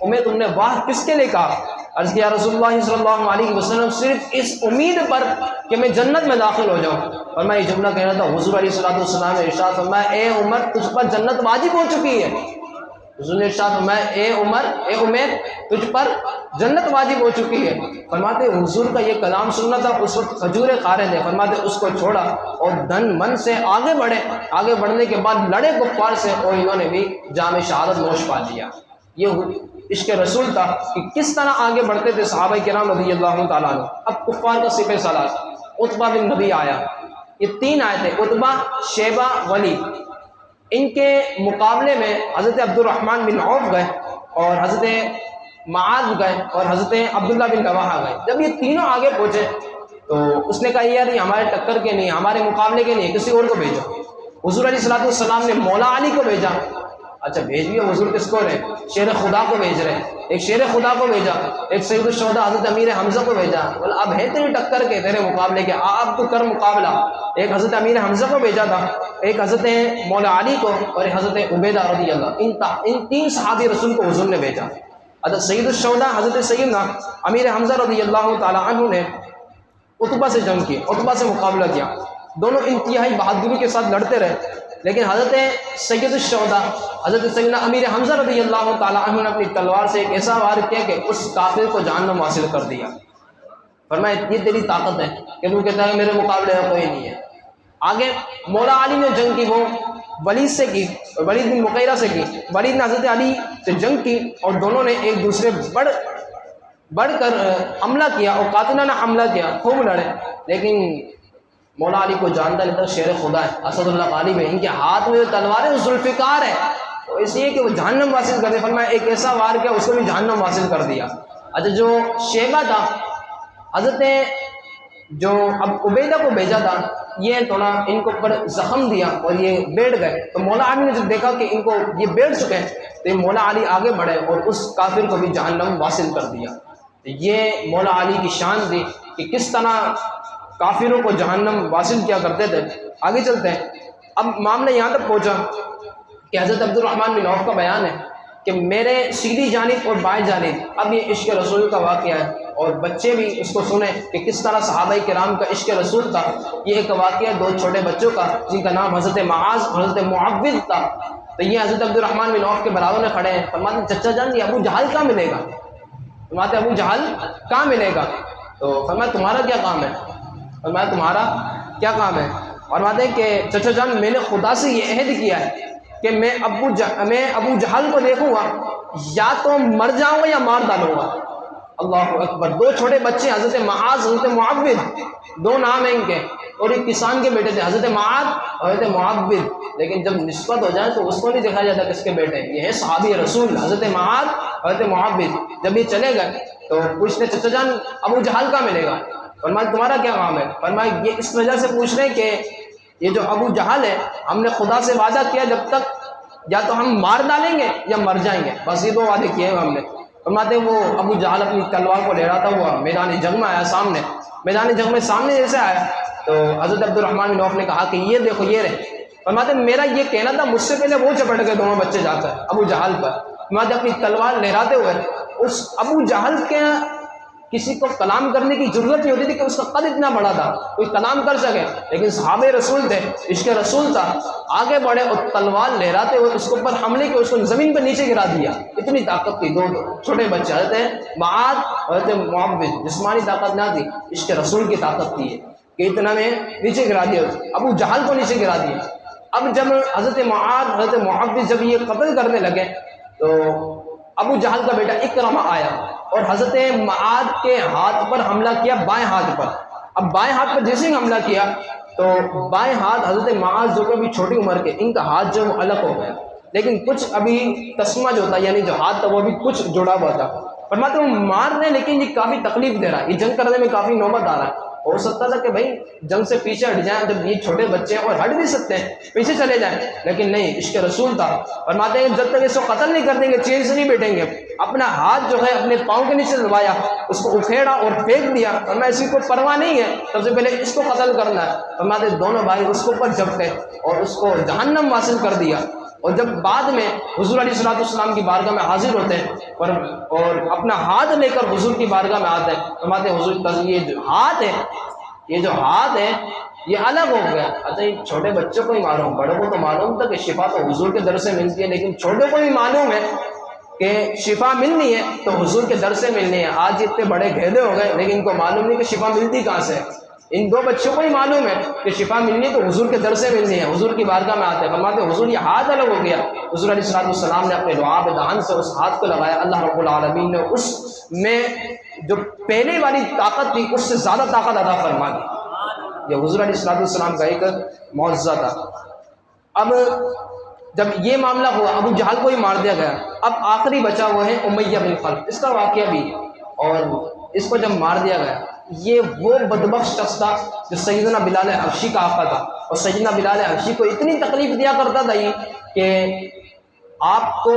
عمر تم نے واہ کس کے لیے کہا؟ عرض کیا رسول اللہ صلی اللہ علیہ وسلم صرف اس امید پر کہ میں جنت میں داخل ہو جاؤں۔ فرمایا یہ جملہ کہنا تھا حضور علیہ السلام نے ارشاد فرمایا اے عمر تجھ پر جنت واجب ہو چکی ہے۔ حضور نے ارشاد فرمایا اے عمر تجھ پر جنت واجب ہو چکی ہے۔ فرماتے حضور کا یہ کلام سننا تھا، اس وقت کھجوریں کھا رہے تھے، فرماتے اس کو چھوڑا اور دھن من سے آگے بڑھے، آگے بڑھنے کے بعد لڑے کفار سے اور انہوں نے بھی جام شہادت نوش پا لیا۔ یہ عشق رسول تھا کہ کس طرح آگے بڑھتے تھے صحابہ کرام رضی اللہ تعالیٰ عنہ۔ اب کفار کا سپہ سالار عتبہ بن نبی آیا، یہ تین آئے تھے، عتبہ، شیبہ، ولید۔ ان کے مقابلے میں حضرت عبد الرحمن بن عوف گئے اور حضرت معاذ گئے اور حضرت عبداللہ بن رواحہ گئے۔ جب یہ تینوں آگے پہنچے تو اس نے کہا یار یہ ہمارے ٹکر کے نہیں، ہمارے مقابلے کے نہیں، کسی اور کو بھیجو۔ حضور علیہ السلام نے مولا علی کو بھیجا۔ اچھا بھیج دیا، حضور کس کو رہے؟ شیر خدا کو بھیج رہے ہیں۔ ایک شیر خدا کو بھیجا، ایک سید الشہداء حضرت امیر حمزہ کو بھیجا۔ بولا اب ہے تیری ٹکر کے، تیرے مقابلے کے، اب تو کر مقابلہ۔ ایک حضرت امیر حمزہ کو بھیجا تھا، ایک حضرت مولا علی کو اور ایک حضرت عبیدہ رضی اللہ، ان تین صحابی رسول کو حضور نے بھیجا۔ حضرت سید الشہداء حضرت سیدنا امیر حمزہ رضی اللہ تعالیٰ عنہ نے عتبہ سے جنگ کی، عتبہ سے مقابلہ کیا۔ دونوں انتہائی بہادری کے ساتھ لڑتے رہے، لیکن حضرت سید الشہداء حضرت سیدنا امیر حمزہ رضی اللہ تعالیٰ عنہ نے اپنی تلوار سے ایک ایسا وار کیا کہ اس کافر کو جہنم حاصل کر دیا۔ فرمایا یہ تیری طاقت ہے کہ تو کہتا ہے میرے مقابلے میں کوئی نہیں ہے۔ آگے مولا علی نے جنگ کی، وہ ولید سے کی، ولید بن مغیرہ سے کی۔ ولید نے حضرت علی سے جنگ کی اور دونوں نے ایک دوسرے بڑھ کر حملہ کیا اور قاتلانہ حملہ کیا، خوب لڑے، لیکن مولا علی کو جانتا نہیں تھا شیر خدا ہے، اسد اللہ غالب ہے، ان کے ہاتھ میں جو تلوار ہے ذوالفقار ہے، تو اس لیے کہ وہ جہنم واصل کر دے، فرمایا ایک ایسا وار کیا اس کو بھی جہنم واصل کر دیا۔ اچھا جو شیبہ تھا، حضرت جو اب عبیدہ کو بھیجا تھا، یہ تھوڑا ان کو پر زخم دیا اور یہ بیٹھ گئے، تو مولا علی نے جب دیکھا کہ ان کو یہ بیٹھ چکے ہیں تو یہ مولا علی آگے بڑھے اور اس کافر کو بھی جہنم واصل کر دیا۔ تو یہ مولا علی کی شان تھی کہ کس طرح کافروں کو جہنم واصل کیا کرتے تھے۔ آگے چلتے ہیں، اب معاملہ یہاں تک پہنچا کہ حضرت عبد الرحمن بن عوف کا بیان ہے کہ میرے سیدھی جانب اور بائیں جانب، اب یہ عشق رسول کا واقعہ ہے اور بچے بھی اس کو سنیں کہ کس طرح صحابہ کرام کا عشق رسول تھا۔ یہ ایک واقعہ دو چھوٹے بچوں کا جن کا نام حضرت معاذ اور حضرت معوذ تھا، تو یہ حضرت عبد الرحمن بن عوف کے برابر میں کھڑے ہیں، فرماتے ہیں چچا جان یہ ابو جہل کہاں ملے گا؟ فرماتے ابو جہل کہاں ملے گا؟ تو فرمایا تمہارا کیا کام ہے؟ فرمایا تمہارا کیا کام ہے؟ فرماتے ہیں کہ چچا جان میں نے خدا سے یہ عہد کیا ہے کہ میں ابو جہل کو دیکھوں گا یا تو مر جاؤں گا یا مار ڈالوں گا۔ اللہ اکبر، دو چھوٹے بچے حضرت معاذ حضرت معوذ، دو نام ہیں ان کے، اور ایک کسان کے بیٹے تھے حضرت معاذ اور حضرت معوذ، لیکن جب نسبت ہو جائے تو اس کو نہیں دیکھا جاتا کس کے بیٹے ہیں، یہ ہے صحابی رسول حضرت معاذ اور حضرت معوذ۔ جب یہ چلے گئے تو پوچھتے چچا جان ابو جہل کہاں ملے گا؟ فرمایا تمہارا کیا کام ہے؟ فرمایا یہ اس وجہ سے پوچھ رہے ہیں کہ یہ جو ابو جہل ہے ہم نے خدا سے وعدہ کیا جب تک یا تو ہم مار ڈالیں گے یا مر جائیں گے، بس یہ دو وعدے کیے ہیں ہم نے۔ فرماتے ہیں وہ ابو جہل اپنی تلوار کو لہراتا ہوا میدان جنگ میں آیا، سامنے میدان جنگ میں سامنے جیسے آیا تو حضرت عبد الرحمن بن عوف نے کہا کہ یہ دیکھو یہ رہے۔ فرماتے ہیں میرا یہ کہنا تھا، مجھ سے پہلے وہ چپٹ گئے دونوں بچے جا کر ابو جہل پر۔ فرماتے اپنی تلوار لہراتے ہوئے اس ابو جہل کے کسی کو کلام کرنے کی ضرورت نہیں ہوتی تھی کہ اس کا قد اتنا بڑا تھا کوئی کلام کر سکے، لیکن صحابہ رسول تھے، عشق رسول تھا، آگے بڑھے اور تلوار لہراتے ہوئے اس کے اوپر حملے کے اس کو زمین پر نیچے گرا دیا۔ اتنی طاقت تھی، دو چھوٹے بچے حضرت معاذ اور حضرت معوذ، جسمانی طاقت نہ تھی، عشق رسول کی طاقت تھی کہ اتنا میں نیچے گرا دیا، ابو جہل کو نیچے گرا دیا۔ اب جب حضرت معاذ حضرت معوذ جب یہ قتل کرنے لگے تو ابو جہل کا بیٹا اکرمہ آیا اور حضرت معاذ کے ہاتھ پر حملہ کیا، بائیں ہاتھ پر۔ اب بائیں ہاتھ پر جیسے ہی حملہ کیا تو بائیں ہاتھ حضرت معاذ جو کہ بھی چھوٹی عمر کے، ان کا ہاتھ جو الگ ہو گیا، لیکن کچھ ابھی تسمہ جو ہوتا یعنی جو ہاتھ تھا وہ بھی کچھ جڑا ہوا تھا۔ فرماتے ہیں مار رہے لیکن یہ کافی تکلیف دے رہا ہے، یہ جنگ کرنے میں کافی نوبت آ رہا ہے، ہو سکتا تھا کہ بھائی جنگ سے پیچھے ہٹ جائیں، جب یہ چھوٹے بچے ہیں اور ہٹ بھی سکتے ہیں پیچھے چلے جائیں، لیکن نہیں، عشق رسول تھا۔ فرماتے ہیں جب تک اس کو قتل نہیں کر دیں گے چین سے نہیں بیٹھیں گے۔ اپنا ہاتھ جو ہے اپنے پاؤں کے نیچے دبایا، اس کو اکھیڑا اور پھینک دیا، اور میں اسی کو پرواہ نہیں ہے، سب سے پہلے اس کو قتل کرنا ہے۔ فرماتے دونوں بھائی اس کے اوپر جھپٹے اور اس کو جہنم واصل کر دیا۔ اور جب بعد میں حضور علیہ السلام کی بارگاہ میں حاضر ہوتے ہیں اور اپنا ہاتھ لے کر حضور کی بارگاہ میں آتے ہیں، فرماتے ہیں حضور یہ جو ہاتھ ہے یہ الگ ہو گیا۔ اچھا یہ چھوٹے بچوں کو ہی معلوم، بڑوں کو تو معلوم تھا کہ شفا تو حضور کے در سے ملتی ہے، لیکن چھوٹوں کو بھی معلوم ہے کہ شفا ملنی ہے تو حضور کے در سے ملنی ہے۔ آج اتنے بڑے گھیدے ہو گئے لیکن ان کو معلوم نہیں کہ شفا ملتی کہاں سے۔ ان دو بچوں کو ہی معلوم ہے کہ شفا ملنی تو حضور کے در سے ملنی ہے، حضور کی بارگاہ میں آتے ہیں۔ فرماتے ہیں حضور یہ ہاتھ الگ ہو گیا، حضور علیہ السلام نے اپنے لعاب دہن سے اس ہاتھ کو لگایا، اللہ رب العالمین نے اس میں جو پہلے والی طاقت تھی اس سے زیادہ طاقت عطا فرما دی۔ یہ حضور علیہ السلام کا ایک معجزہ تھا۔ اب جب یہ معاملہ ہوا ابو جہل کو ہی مار دیا گیا، اب آخری بچا وہ ہے امیہ بن خلف، اس کا واقعہ بھی، اور اس کو جب مار دیا گیا، یہ وہ بدبخت شخص تھا جو سیدنا بلال حبشی کا آقا تھا، اور سیدنا بلال حبشی کو اتنی تکلیف دیا کرتا تھا یہ کہ آپ کو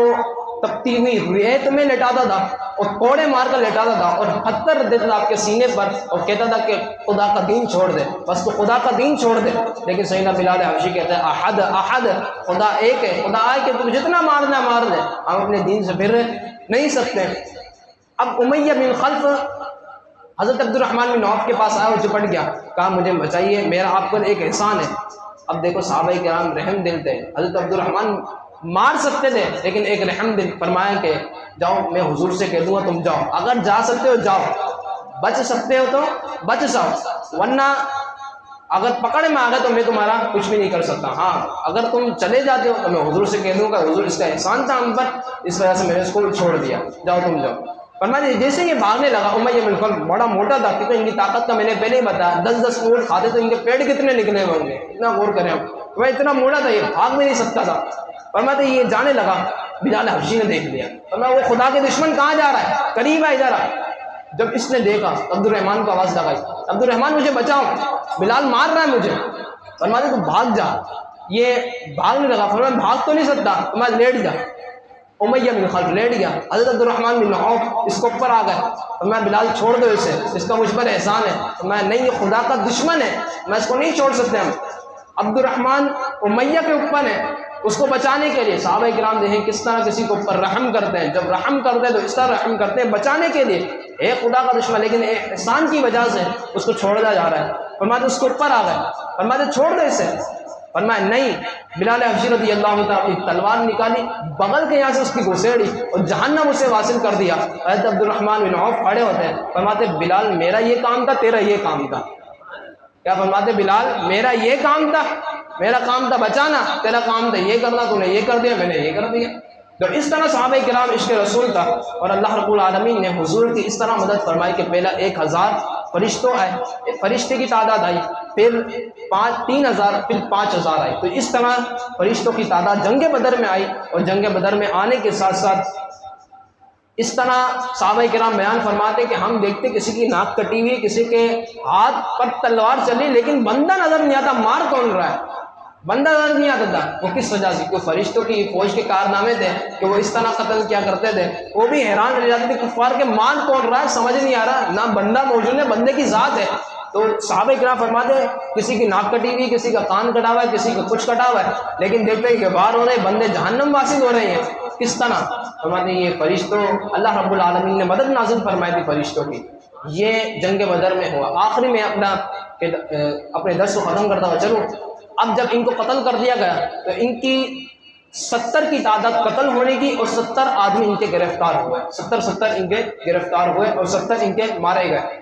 تپتی ہوئی ریت میں لٹاتا تھا اور کوڑے مار کر لٹاتا تھا اور پتھر دیتا تھا آپ کے سینے پر اور کہتا تھا کہ خدا کا دین چھوڑ دے، بس تو خدا کا دین چھوڑ دے۔ لیکن سیدنا بلال حبشی کہتا ہے احد احد، خدا ایک ہے، خدا آئے کہ تم جتنا مارنا ہے مار دے، ہم اپنے دین سے پھر نہیں سکتے۔ اب امیہ بن خلف حضرت عبد الرحمن بن عوف کے پاس آیا اور چپٹ گیا، کہا مجھے بچائیے، میرا آپ پر ایک احسان ہے۔ اب دیکھو صحابہ کرام رحم دل تھے، حضرت عبد الرحمن مار سکتے تھے لیکن ایک رحم دل، فرمایا کہ جاؤ میں حضور سے کہہ دوں گا تم جاؤ، اگر جا سکتے ہو جاؤ، بچ سکتے ہو تو بچ جاؤ، ورنہ اگر پکڑ میں آ گئے تو میں تمہارا کچھ بھی نہیں کر سکتا، ہاں اگر تم چلے جاتے ہو تو میں حضور سے کہہ دوں گا، حضور اس کا احسان تھا ہم پر، اس وجہ سے میں نے اس کو چھوڑ دیا، جاؤ تم جاؤ۔ فرماتے جیسے یہ بھاگنے لگا، امیہ بن خلف بڑا موٹا تھا، کیونکہ ان کی طاقت کا میں نے پہلے ہی بتایا، 10 اونٹ کھاتے تو ان کے پیٹ کتنے نکلے ہوئے ہوں گے، اتنا غور کریں ہم، وہ اتنا موٹا تھا، یہ بھاگ بھی نہیں سکتا تھا۔ فرماتے یہ جانے لگا، بلال حبشی نے دیکھ لیا، فرمایا وہ خدا کے دشمن کہاں جا رہا ہے، قریب ہے ادھر آ۔ جب اس نے دیکھا عبد الرحمن کو آواز لگائی، عبد الرحمن مجھے بچاؤ، بلال مار رہا ہے مجھے۔ فرماتے تو بھاگ جا، یہ بھاگنے لگا، فرمایا بھاگ تو نہیں سکتا، فرمایا لیٹ جا۔ امیہ بن خلف لیٹ گیا، حضرت عبد الرحمن بن عوف اس کو اوپر آ گئے، فرمایا بلال چھوڑ دو اسے، اس کا مجھ پر احسان ہے۔ فرمایا نہیں، یہ خدا کا دشمن ہے، میں اس کو نہیں چھوڑ سکتے ہم۔ عبد الرحمن امیہ کے اوپر ہے، اس کو بچانے کے لیے صحابہ کرام دیکھیں کس طرح کسی کے اوپر رحم کرتے ہیں، جب رحم کرتے ہیں تو اس طرح رحم کرتے ہیں بچانے کے لیے، ایک خدا کا دشمن لیکن ایک احسان کی وجہ سے اس کو چھوڑا جا رہا ہے۔ فرماتے اس کے اوپر آ گئے، فرماتے چھوڑ دو اسے۔ فرمایا نہیں، بلال حبشی رضی اللہ عنہ اپنی تلوار نکالی، بغل کے یہاں سے اس کی گھسیڑی اور جہنم اسے واصل کر دیا۔ حضرت عبد الرحمن بن عوف کھڑے ہوتے ہیں، فرماتے بلال میرا یہ کام تھا، تیرا یہ کام تھا۔ کیا فرماتے بلال میرا یہ کام تھا، میرا کام تھا بچانا، تیرا کام تھا یہ کرنا، تو نے یہ کر دیا، میں نے یہ کر دیا۔ تو اس طرح صحابہ کرام عشق رسول تھا، اور اللہ رب العالمین نے حضور کی اس طرح مدد فرمائی کہ پہلا 1000 فرشتوں آئے، ایک فرشتے کی تعداد آئی، پھر 3000، پھر 5000 آئی۔ تو اس طرح فرشتوں کی تعداد جنگ بدر میں آئی، اور جنگ بدر میں آنے کے ساتھ ساتھ اس طرح صحابہ کرام بیان فرماتے کہ ہم دیکھتے کسی کی ناک کٹی ہوئی، کسی کے ہاتھ پر تلوار چلی، لیکن بندہ نظر نہیں آتا، مار کون رہا ہے، بندہ نظر نہیں آتا تھا۔ وہ کس وجہ سے؟ کوئی فرشتوں کی فوج کے کارنامے تھے کہ وہ اس طرح قتل کیا کرتے تھے، وہ بھی حیران رہ جاتے تھے کفار کے مار کون رہا ہے، سمجھ نہیں آ رہا، نہ بندہ موجود ہے، بندے کی ذات ہے۔ تو صحابہ کرام فرماتے ہیں کسی کی ناک کٹی ہوئی، کسی کا کان کٹا ہوا ہے، کسی کا کچھ کٹا ہوا ہے، لیکن دیکھتے ہیں کہ باہر ہو رہے ہیں، بندے جہنم واصل ہو رہے ہیں، کس طرح؟ فرماتے ہیں یہ فرشتوں، اللہ رب العالمین نے مدد نازل فرمائی تھی فرشتوں کی۔ یہ جنگ بدر میں ہوا۔ آخری میں اپنے درس کو ختم کرتا ہوا چلو، اب جب ان کو قتل کر دیا گیا تو ان کی 70 کی تعداد قتل ہونے کی، اور 70 آدمی ان کے گرفتار ہوئے، 70 ان کے گرفتار ہوئے، اور 70 ان کے مارے گئے۔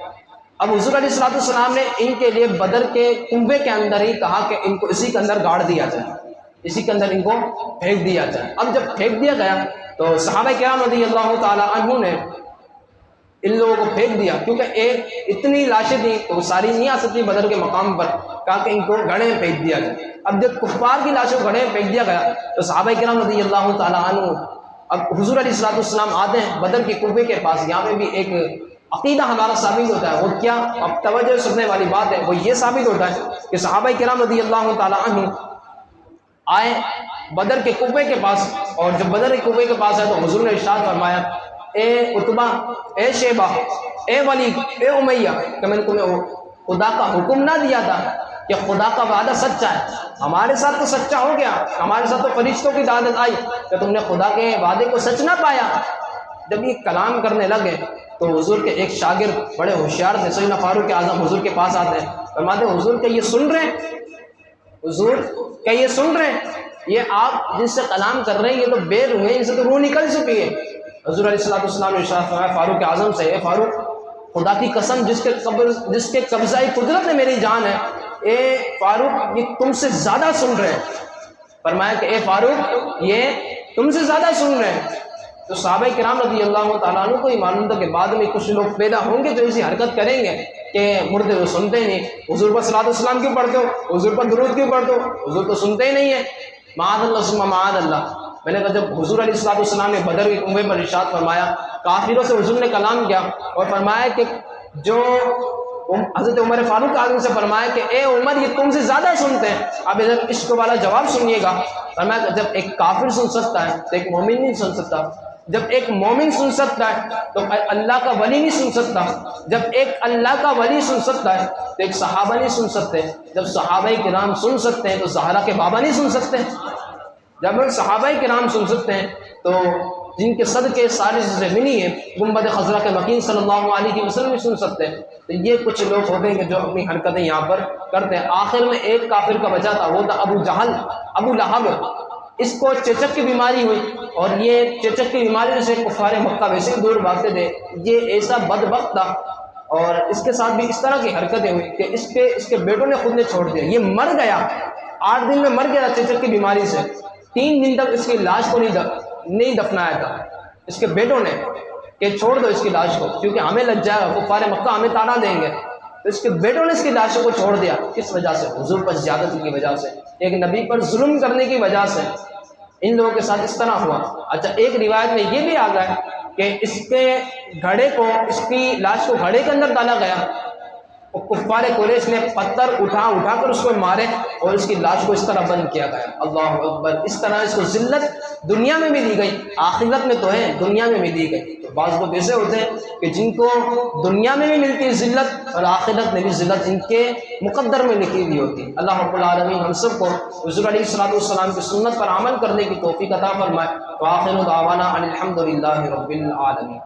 اب حضور علیہ الصلوۃ والسلام نے ان کے لیے بدر کے کنبے کے اندر ہی کہا کہ ان کو اسی کے اندر گاڑ دیا جائے، اسی کے اندر ان کو پھینک دیا جائے۔ اب جب پھینک دیا گیا تو صحابہ کرام رضی اللہ تعالی عنہ نے ان لوگوں کو پھینک دیا، کیونکہ ایک اتنی لاشیں تھیں تو وہ ساری نہیں آ سکتی بدر کے مقام پر، کہا کہ ان کو گڑھے میں پھینک دیا جائے۔ اب جب کفار کی لاشوں کو گڑھے میں پھینک دیا گیا تو صحابہ کرام رضی اللہ تعالی عنہ اب حضور علیہ الصلوۃ والسلام آتے ہیں بدر کے کنبے کے پاس۔ یہاں پہ بھی ایک عقیدہ ہمارا ثابت ہوتا ہے، وہ کیا؟ اب توجہ سننے والی بات ہے، وہ یہ ثابت ہوتا ہے کہ صحابہ کرام رضی اللہ تعالی عنہ آئے بدر کے کنبے کے پاس، اور جب بدر کے کنبے کے پاس آئے تو حضور نے ارشاد فرمایا اے عتبہ، اے شیبہ، اے ولید، اے امیہ، کہ میں نے تمہیں خدا کا حکم نہ دیا تھا کہ خدا کا وعدہ سچا ہے؟ ہمارے ساتھ تو سچا ہو گیا، ہمارے ساتھ تو فرشتوں کی تعداد آئی، کہ تم نے خدا کے وعدے کو سچ نہ پایا؟ جب یہ کلام کرنے لگے تو حضور کے ایک شاگرد بڑے ہوشیار تھے، سیدنا فاروق اعظم حضور کے پاس آتے ہیں، فرماتے ہیں حضور کیا یہ سن رہے ہیں؟ حضور کیا یہ سن رہے ہیں؟ یہ آپ جن سے کلام کر رہے ہیں یہ تو بے روح ہیں، ان سے تو روح نکل چکی ہے۔ حضور علیہ الصلوۃ والسلام نے ارشاد فرمایا فاروق اعظم سے، اے فاروق، خدا کی قسم جس کے قبضہ قدرت میں میری جان ہے، اے فاروق یہ تم سے زیادہ سن رہے ہیں۔ فرمایا کہ اے فاروق یہ تم سے زیادہ سن رہے ہیں۔ تو صحابہ کرام رضی اللہ تعالیٰ عنہ کو یہ معلوم تھا کہ بعد میں کچھ لوگ پیدا ہوں گے جو ایسی حرکت کریں گے کہ مردے وہ سنتے نہیں، حضور پر صلاۃ والسلام کیوں پڑھتے ہو، حضور پر درود کیوں پڑھتے ہو، حضور تو سنتے ہی نہیں ہیں، معاذ اللہ ثم معاذ اللہ۔ میں نے کہا جب حضور علیہ الصلوۃ والسلام نے بدر کے کنبے پر ارشاد فرمایا، کافروں سے حضور نے کلام کیا اور فرمایا کہ جو حضرت عمر فاروق اعظم سے فرمایا کہ اے عمر یہ تم سے زیادہ سنتے ہیں۔ اب ادھر عشق والا جواب سنیے گا، فرمایا کہ جب ایک کافر سن سکتا ہے تو ایک مومن نہیں سن سکتا، جب ایک مومن سن سکتا ہے تو اللہ کا ولی نہیں سن سکتا، جب ایک اللہ کا ولی سن سکتا ہے تو ایک صحابہ نہیں سن سکتے، جب صحابہ کرام سن سکتے ہیں تو زہرا کے بابا نہیں سن سکتے، جب صحابہ کرام سن سکتے ہیں تو جن کے صدقے ساری چیزیں ملی ہیں گنبد خضرا کے مکین صلی اللہ علیہ وسلم بھی سن سکتے ہیں۔ تو یہ کچھ لوگ ہوتے ہیں کہ جو اپنی حرکتیں یہاں پر کرتے ہیں۔ آخر میں ایک کافر کا بچا تھا، وہ تھا ابو جہل، ابو لہب۔ اس کو چچک کی بیماری ہوئی اور یہ چچک کی بیماری سے کفار مکہ ویسے ہی دور بھاگتے تھے۔ یہ ایسا بدبخت تھا اور اس کے ساتھ بھی اس طرح کی حرکتیں ہوئی کہ اس کے بیٹوں نے خود نے چھوڑ دیا، یہ مر گیا، 8 دن میں مر گیا چچک کی بیماری سے، 3 دن تک اس کی لاش کو نہیں دفنایا تھا اس کے بیٹوں نے۔ کہ چھوڑ دو اس کی لاش کو، کیونکہ ہمیں لگ جائے گا، کفار مکہ ہمیں تانا دیں گے۔ تو اس کے بیٹوں نے اس کی لاشوں کو چھوڑ دیا، کس وجہ سے؟ حضور پر زیادتی کی وجہ سے، ایک نبی پر ظلم کرنے کی وجہ سے ان لوگوں کے ساتھ اس طرح ہوا۔ اچھا، ایک روایت میں یہ بھی آ گیا کہ اس کے گھڑے کو، اس کی لاش کو گھڑے کے اندر ڈالا گیا، اور کفار قریش نے پتھر اٹھا کر اس کو مارے اور اس کی لاش کو اس طرح بند کیا گیا۔ اللہ اکبر! اس طرح اس کو ذلت دنیا میں بھی دی گئی، آخرت میں تو ہے، دنیا میں بھی دی گئی۔ تو بعض لوگ ایسے ہوتے ہیں کہ جن کو دنیا میں بھی ملتی ہے ذلت اور آخرت میں بھی ذلت ان کے مقدر میں لکھی ہوئی ہوتی ہے۔ اللہ رب العالمین ہم سب کو حضور علیہ الصلوۃ والسلام کی سنت پر عمل کرنے کی توفیق عطا فرمائے۔ وآخر دعوانا ان الحمد للہ رب العالمین۔